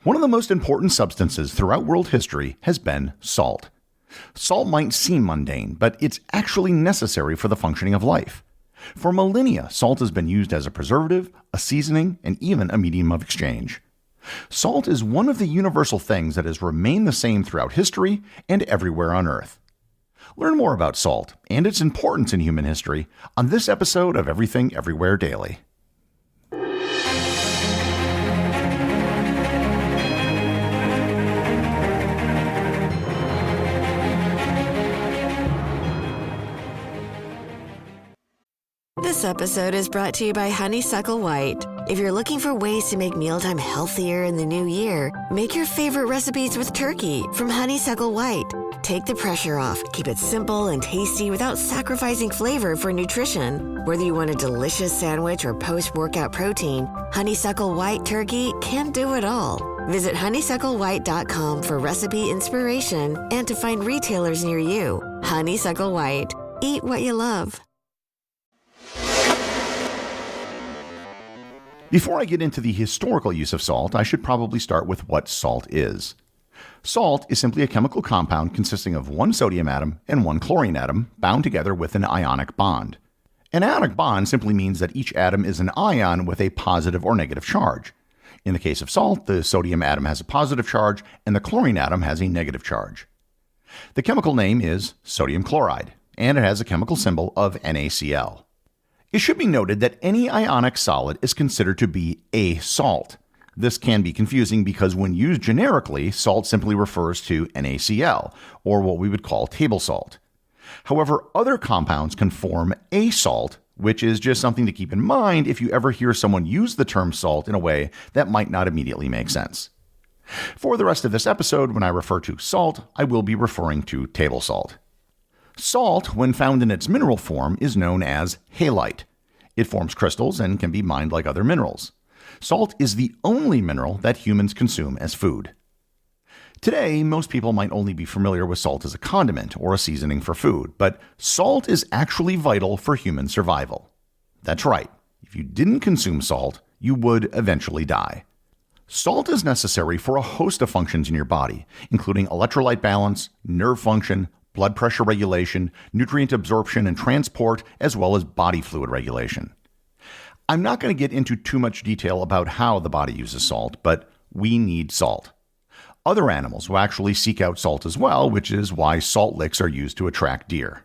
One of the most important substances throughout world history has been salt. Salt might seem mundane, but it's actually necessary for the functioning of life. For millennia, salt has been used as a preservative, a seasoning, and even a medium of exchange. Salt is one of the universal things that has remained the same throughout history and everywhere on Earth. Learn more about salt and its importance in human history on this episode of Everything Everywhere Daily. This episode is brought to you by Honeysuckle White. If you're looking for ways to make mealtime healthier in the new year, make your favorite recipes with turkey from Honeysuckle White. Take the pressure off, keep it simple and tasty without sacrificing flavor for nutrition. Whether you want a delicious sandwich or post-workout protein, Honeysuckle White turkey can do it all. Visit honeysucklewhite.com for recipe inspiration and to find retailers near you. Honeysuckle White. Eat what you love. Before I get into the historical use of salt, I should probably start with what salt is. Salt is simply a chemical compound consisting of one sodium atom and one chlorine atom bound together with an ionic bond. An ionic bond simply means that each atom is an ion with a positive or negative charge. In the case of salt, the sodium atom has a positive charge and the chlorine atom has a negative charge. The chemical name is sodium chloride, and it has a chemical symbol of NaCl. It should be noted that any ionic solid is considered to be a salt. This can be confusing because when used generically, salt simply refers to NaCl, or what we would call table salt. However, other compounds can form a salt, which is just something to keep in mind if you ever hear someone use the term salt in a way that might not immediately make sense. For the rest of this episode, when I refer to salt, I will be referring to table salt. Salt, when found in its mineral form, is known as halite. It forms crystals and can be mined like other minerals. Salt is the only mineral that humans consume as food. Today, most people might only be familiar with salt as a condiment or a seasoning for food, but salt is actually vital for human survival. That's right. If you didn't consume salt, you would eventually die. Salt is necessary for a host of functions in your body, including electrolyte balance, nerve function, blood pressure regulation, nutrient absorption and transport, as well as body fluid regulation. I'm not going to get into too much detail about how the body uses salt, but we need salt. Other animals will actually seek out salt as well, which is why salt licks are used to attract deer.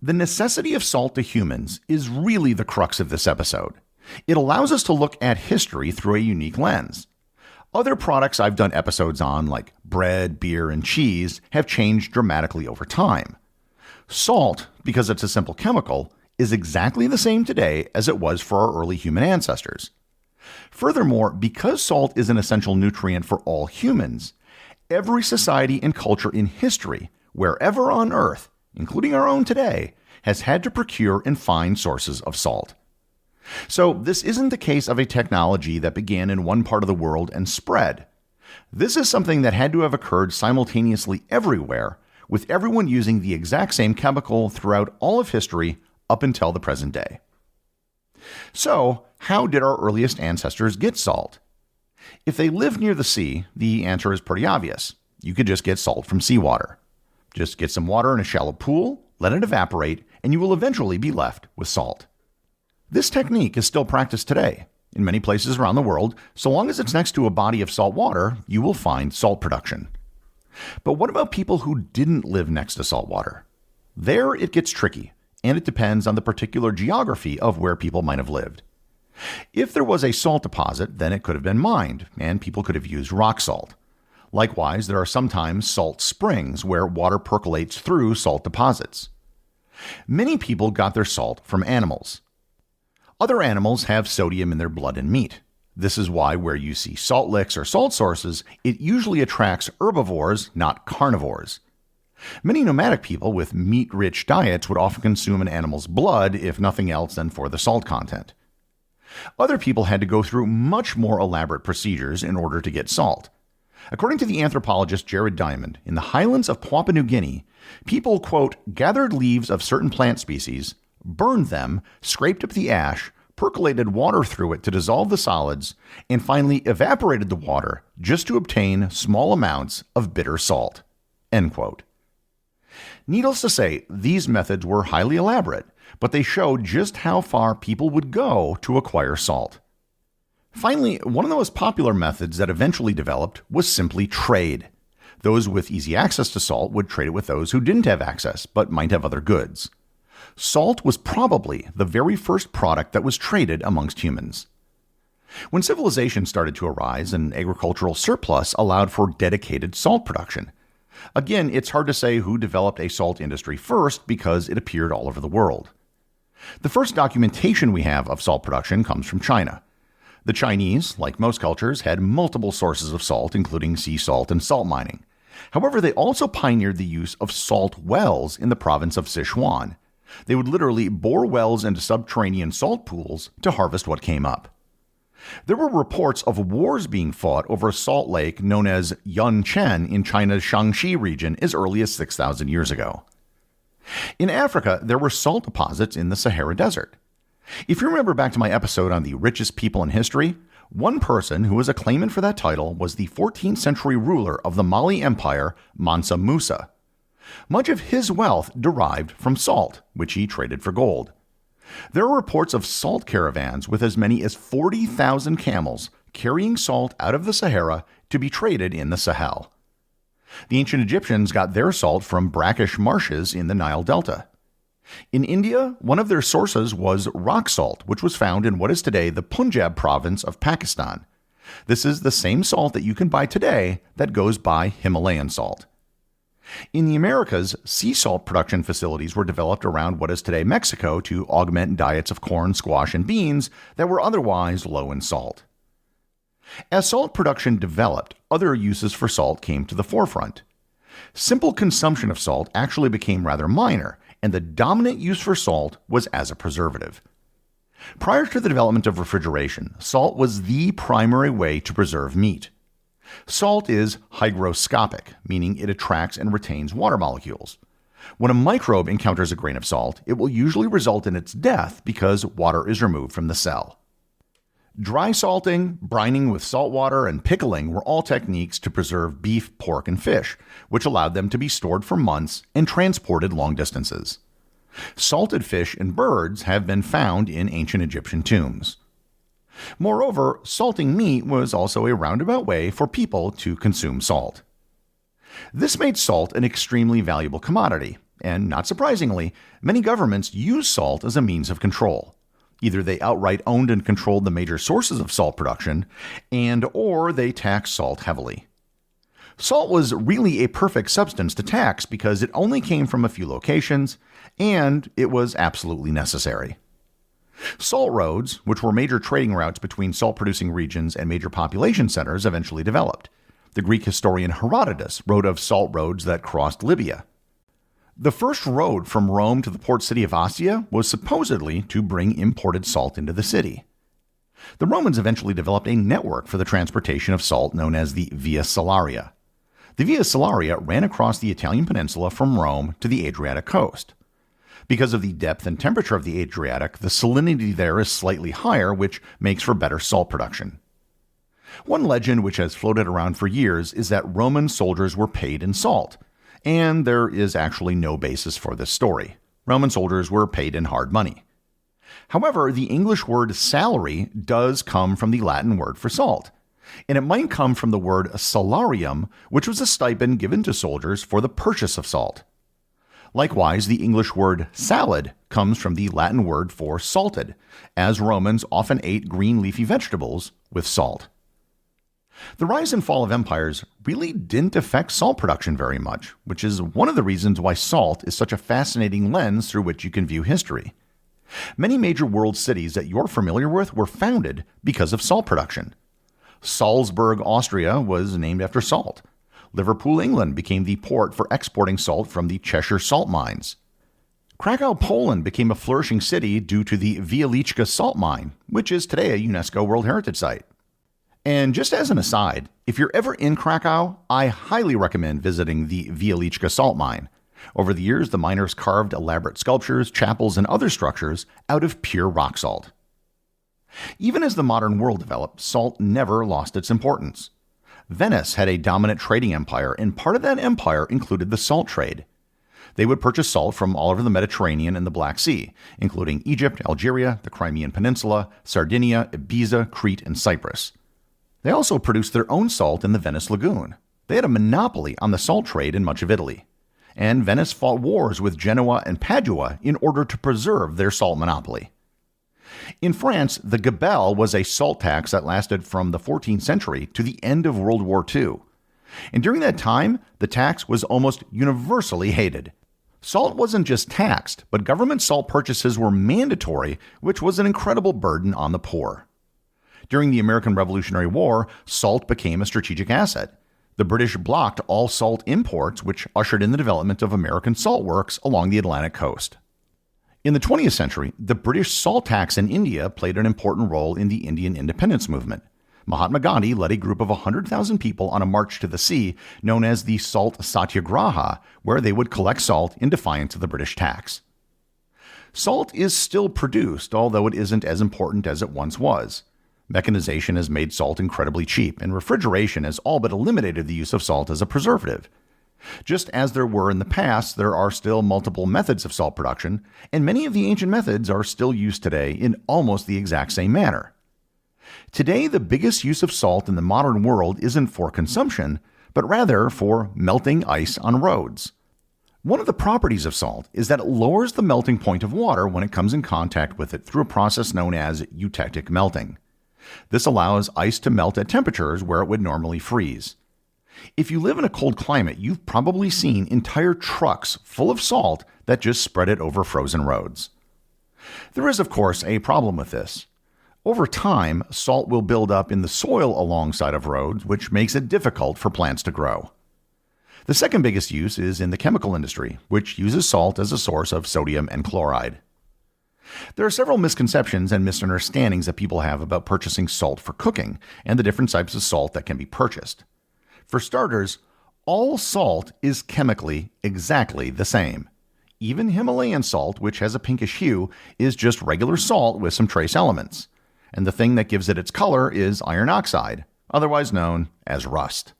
The necessity of salt to humans is really the crux of this episode. It allows us to look at history through a unique lens. Other products I've done episodes on, like bread, beer, and cheese, have changed dramatically over time. Salt, because it's a simple chemical, is exactly the same today as it was for our early human ancestors. Furthermore, because salt is an essential nutrient for all humans, every society and culture in history, wherever on Earth, including our own today, has had to procure and find sources of salt. So this isn't the case of a technology that began in one part of the world and spread. This is something that had to have occurred simultaneously everywhere, with everyone using the exact same chemical throughout all of history up until the present day. So, how did our earliest ancestors get salt? If they lived near the sea, the answer is pretty obvious. You could just get salt from seawater. Just get some water in a shallow pool, let it evaporate, and you will eventually be left with salt. This technique is still practiced today. In many places around the world, so long as it's next to a body of salt water, you will find salt production. But what about people who didn't live next to salt water? There it gets tricky, and it depends on the particular geography of where people might have lived. If there was a salt deposit, then it could have been mined, and people could have used rock salt. Likewise, there are sometimes salt springs where water percolates through salt deposits. Many people got their salt from animals. Other animals have sodium in their blood and meat. This is why where you see salt licks or salt sources, it usually attracts herbivores, not carnivores. Many nomadic people with meat-rich diets would often consume an animal's blood, if nothing else than for the salt content. Other people had to go through much more elaborate procedures in order to get salt. According to the anthropologist Jared Diamond, in the highlands of Papua New Guinea, people, quote, gathered leaves of certain plant species, burned them, scraped up the ash, percolated water through it to dissolve the solids, and finally evaporated the water just to obtain small amounts of bitter salt." End quote. Needless to say, these methods were highly elaborate, but they showed just how far people would go to acquire salt. Finally, one of the most popular methods that eventually developed was simply trade. Those with easy access to salt would trade it with those who didn't have access but might have other goods. Salt was probably the very first product that was traded amongst humans. When civilization started to arise, an agricultural surplus allowed for dedicated salt production. Again, it's hard to say who developed a salt industry first because it appeared all over the world. The first documentation we have of salt production comes from China. The Chinese, like most cultures, had multiple sources of salt, including sea salt and salt mining. However, they also pioneered the use of salt wells in the province of Sichuan. They would literally bore wells into subterranean salt pools to harvest what came up. There were reports of wars being fought over a salt lake known as Yunchen in China's Shaanxi region as early as 6,000 years ago. In Africa, there were salt deposits in the Sahara Desert. If you remember back to my episode on the richest people in history, one person who was a claimant for that title was the 14th century ruler of the Mali Empire, Mansa Musa. Much of his wealth derived from salt, which he traded for gold. There are reports of salt caravans with as many as 40,000 camels carrying salt out of the Sahara to be traded in the Sahel. The ancient Egyptians got their salt from brackish marshes in the Nile Delta. In India, one of their sources was rock salt, which was found in what is today the Punjab province of Pakistan. This is the same salt that you can buy today that goes by Himalayan salt. In the Americas, sea salt production facilities were developed around what is today Mexico to augment diets of corn, squash, and beans that were otherwise low in salt. As salt production developed, other uses for salt came to the forefront. Simple consumption of salt actually became rather minor, and the dominant use for salt was as a preservative. Prior to the development of refrigeration, salt was the primary way to preserve meat. Salt is hygroscopic, meaning it attracts and retains water molecules. When a microbe encounters a grain of salt, it will usually result in its death because water is removed from the cell. Dry salting, brining with salt water, and pickling were all techniques to preserve beef, pork, and fish, which allowed them to be stored for months and transported long distances. Salted fish and birds have been found in ancient Egyptian tombs. Moreover, salting meat was also a roundabout way for people to consume salt. This made salt an extremely valuable commodity, and not surprisingly, many governments use salt as a means of control. Either they outright owned and controlled the major sources of salt production, or they taxed salt heavily. Salt was really a perfect substance to tax because it only came from a few locations, and it was absolutely necessary. Salt roads, which were major trading routes between salt-producing regions and major population centers, eventually developed. The Greek historian Herodotus wrote of salt roads that crossed Libya. The first road from Rome to the port city of Ostia was supposedly to bring imported salt into the city. The Romans eventually developed a network for the transportation of salt known as the Via Salaria. The Via Salaria ran across the Italian peninsula from Rome to the Adriatic coast. Because of the depth and temperature of the Adriatic, the salinity there is slightly higher, which makes for better salt production. One legend which has floated around for years is that Roman soldiers were paid in salt, and there is actually no basis for this story. Roman soldiers were paid in hard money. However, the English word salary does come from the Latin word for salt, and it might come from the word salarium, which was a stipend given to soldiers for the purchase of salt. Likewise, the English word salad comes from the Latin word for salted, as Romans often ate green leafy vegetables with salt. The rise and fall of empires really didn't affect salt production very much, which is one of the reasons why salt is such a fascinating lens through which you can view history. Many major world cities that you're familiar with were founded because of salt production. Salzburg, Austria was named after salt. Liverpool, England became the port for exporting salt from the Cheshire salt mines. Krakow, Poland became a flourishing city due to the Wieliczka salt mine, which is today a UNESCO World Heritage Site. And just as an aside, if you're ever in Krakow, I highly recommend visiting the Wieliczka salt mine. Over the years, the miners carved elaborate sculptures, chapels, and other structures out of pure rock salt. Even as the modern world developed, salt never lost its importance. Venice had a dominant trading empire, and part of that empire included the salt trade. They would purchase salt from all over the Mediterranean and the Black Sea, including Egypt, Algeria, the Crimean Peninsula, Sardinia, Ibiza, Crete, and Cyprus. They also produced their own salt in the Venice Lagoon. They had a monopoly on the salt trade in much of Italy. And Venice fought wars with Genoa and Padua in order to preserve their salt monopoly. In France, the gabelle was a salt tax that lasted from the 14th century to the end of World War II. And during that time, the tax was almost universally hated. Salt wasn't just taxed, but government salt purchases were mandatory, which was an incredible burden on the poor. During the American Revolutionary War, salt became a strategic asset. The British blocked all salt imports, which ushered in the development of American salt works along the Atlantic coast. In the 20th century, the British salt tax in India played an important role in the Indian independence movement. Mahatma Gandhi led a group of 100,000 people on a march to the sea known as the Salt Satyagraha, where they would collect salt in defiance of the British tax. Salt is still produced, although it isn't as important as it once was. Mechanization has made salt incredibly cheap, and refrigeration has all but eliminated the use of salt as a preservative. Just as there were in the past, there are still multiple methods of salt production, and many of the ancient methods are still used today in almost the exact same manner. Today, the biggest use of salt in the modern world isn't for consumption, but rather for melting ice on roads. One of the properties of salt is that it lowers the melting point of water when it comes in contact with it through a process known as eutectic melting. This allows ice to melt at temperatures where it would normally freeze. If you live in a cold climate, you've probably seen entire trucks full of salt that just spread it over frozen roads. There is, of course, a problem with this. Over time, salt will build up in the soil alongside of roads, which makes it difficult for plants to grow. The second biggest use is in the chemical industry, which uses salt as a source of sodium and chloride. There are several misconceptions and misunderstandings that people have about purchasing salt for cooking and the different types of salt that can be purchased. For starters, all salt is chemically exactly the same. Even Himalayan salt, which has a pinkish hue, is just regular salt with some trace elements. And the thing that gives it its color is iron oxide, otherwise known as rust.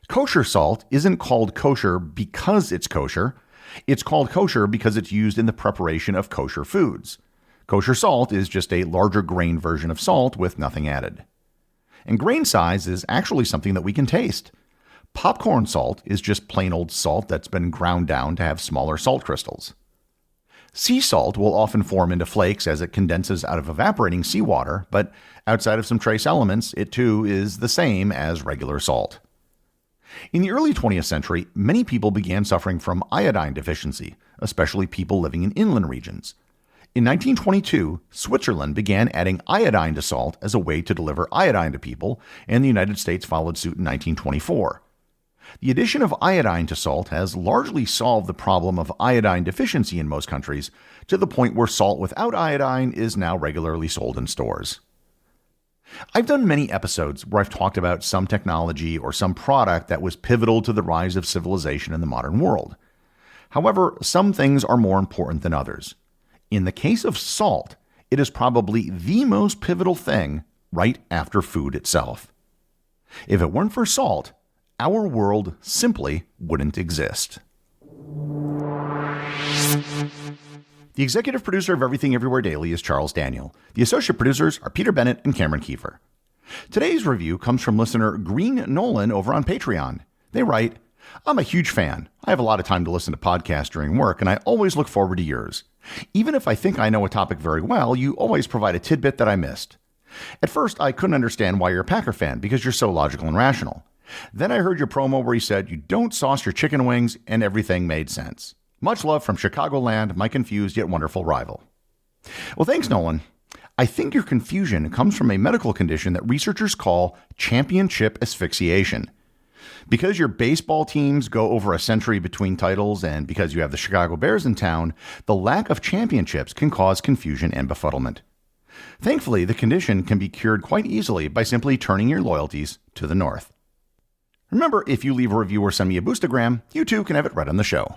Kosher salt isn't called kosher because it's kosher. It's called kosher because it's used in the preparation of kosher foods. Kosher salt is just a larger grain version of salt with nothing added. And grain size is actually something that we can taste. Popcorn salt is just plain old salt that's been ground down to have smaller salt crystals. Sea salt will often form into flakes as it condenses out of evaporating seawater, but outside of some trace elements, it too is the same as regular salt. In the early 20th century, many people began suffering from iodine deficiency, especially people living in inland regions. In 1922, Switzerland began adding iodine to salt as a way to deliver iodine to people, and the United States followed suit in 1924. The addition of iodine to salt has largely solved the problem of iodine deficiency in most countries, to the point where salt without iodine is now regularly sold in stores. I've done many episodes where I've talked about some technology or some product that was pivotal to the rise of civilization in the modern world. However, some things are more important than others. In the case of salt, it is probably the most pivotal thing right after food itself. If it weren't for salt, our world simply wouldn't exist. The executive producer of Everything Everywhere Daily is Charles Daniel. The associate producers are Peter Bennett and Cameron Kieffer. Today's review comes from listener Green Nolan over on Patreon. They write, "I'm a huge fan. I have a lot of time to listen to podcasts during work, and I always look forward to yours. Even if I think I know a topic very well, you always provide a tidbit that I missed. At first, I couldn't understand why you're a Packer fan, because you're so logical and rational. Then I heard your promo where you said you don't sauce your chicken wings, and everything made sense. Much love from Chicagoland, my confused yet wonderful rival." Well, thanks, Nolan. I think your confusion comes from a medical condition that researchers call championship asphyxiation. Because your baseball teams go over a century between titles, and because you have the Chicago Bears in town, the lack of championships can cause confusion and befuddlement. Thankfully, the condition can be cured quite easily by simply turning your loyalties to the North. Remember, if you leave a review or send me a boostagram, you too can have it read on the show.